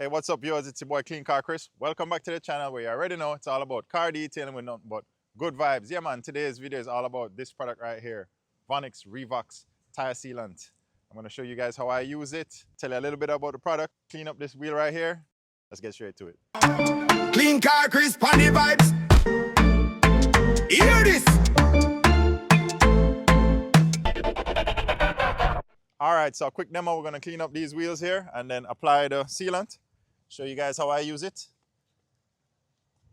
Hey, what's up, viewers? It's your boy Clean Car Chris. Welcome back to the channel where you already know it's all about car detailing with nothing but good vibes. Yeah, man, today's video is all about this product right here, Vonixx Revox Tire Sealant. I'm going to show you guys how I use it, tell you a little bit about the product, clean up this wheel right here. Let's get straight to it. Clean Car Chris, funny vibes. Hear this. All right, so a quick demo. We're going to clean up these wheels here and then apply the sealant. Show you guys how I use it.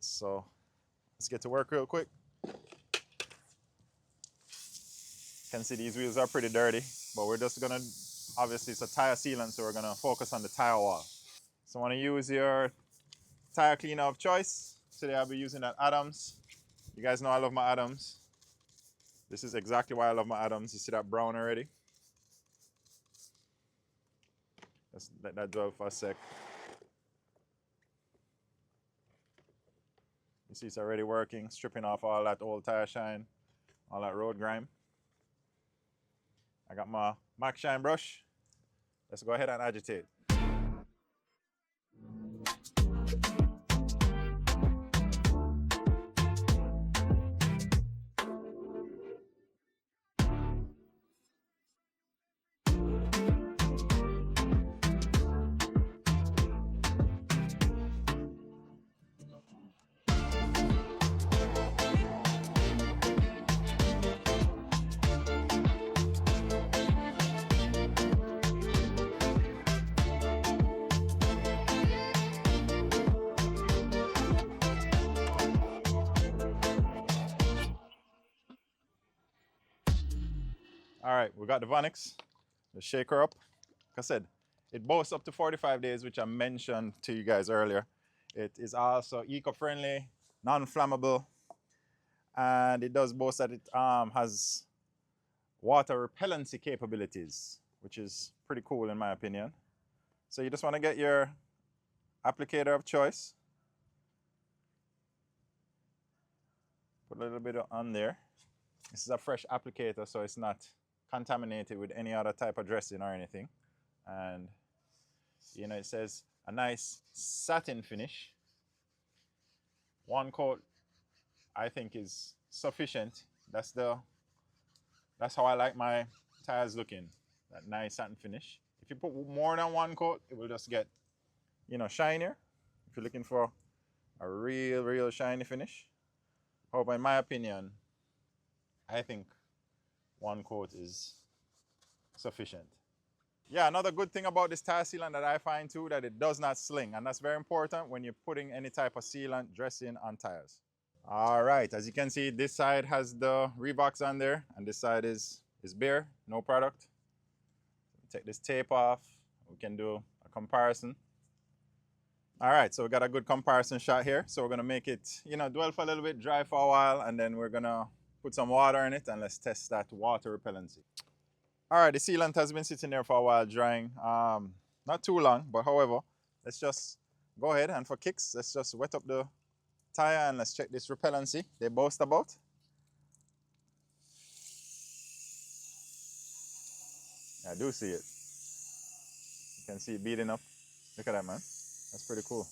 So let's get to work real quick. You can see these wheels are pretty dirty, but we're just gonna, obviously it's a tire sealant, so we're gonna focus on the tire wall. So want to use your tire cleaner of choice. Today I'll be using that Adams. You guys know I love my Adams. This is exactly why I love my Adams. You see that brown already? Let's let that dwell for a sec. You see it's already working, stripping off all that old tire shine, all that road grime. I got my Max Shine brush. Let's go ahead and agitate. All right, we got the Vonixx. Let's shake her up. Like I said, it boasts up to 45 days, which I mentioned to you guys earlier. It is also eco-friendly, non-flammable, and it does boast that it has water repellency capabilities, which is pretty cool in my opinion. So you just want to get your applicator of choice. Put a little bit on there. This is a fresh applicator, so it's not contaminated with any other type of dressing or anything. And you know, it says a nice satin finish. One coat I think is sufficient. That's how I like my tires looking, that nice satin finish. If you put more than one coat, it will just get, you know, shinier. If you're looking for a real shiny finish. However, in my opinion, I think one coat is sufficient. Yeah, another good thing about this tire sealant that I find too, that it does not sling, and that's very important when you're putting any type of sealant dressing on tires. All right, as you can see, this side has the Revox on there, and this side is bare, no product. Take this tape off, we can do a comparison. All right, so we got a good comparison shot here. So we're gonna make it, you know, dwell for a little bit, dry for a while, and then we're gonna put some water in it and let's test that water repellency. All right, the sealant has been sitting there for a while drying. Not too long, but however, let's just go ahead and for kicks, let's just wet up the tire and let's check this repellency they boast about. I do see it. You can see it beating up. Look at that, man. That's pretty cool.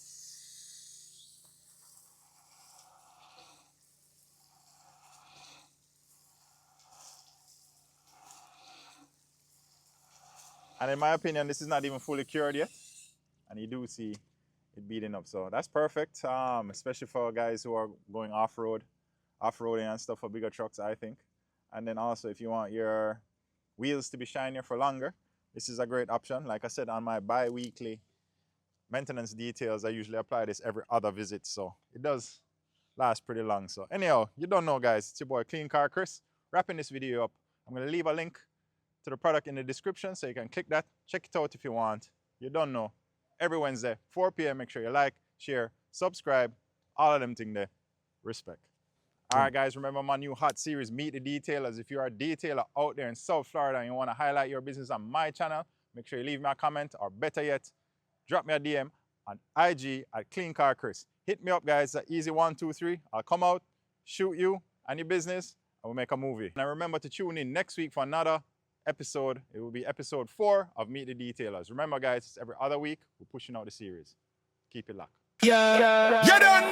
And in my opinion, this is not even fully cured yet. And you do see it beating up. So that's perfect, especially for guys who are going off-roading and stuff for bigger trucks, I think. And then also if you want your wheels to be shinier for longer, this is a great option. Like I said, on my bi-weekly maintenance details, I usually apply this every other visit. So it does last pretty long. So anyhow, you don't know, guys, it's your boy Clean Car Chris, wrapping this video up. I'm going to leave a link to the product in the description so you can click that, check it out if you want. You don't know. Every Wednesday, 4 p.m. Make sure you like, share, subscribe, all of them things there. Respect. All right, guys, remember my new hot series, Meet the Detailers. If you're a detailer out there in South Florida and you want to highlight your business on my channel, make sure you leave me a comment, or better yet, drop me a DM on IG at Clean Car Chris. Hit me up, guys. It's easy 1, 2, 3. I'll come out, shoot you and your business, and we'll make a movie. And remember to tune in next week for another episode. It will be episode 4 of Meet the Detailers. Remember, guys, it's every other week we're pushing out the series. keep it locked. You don't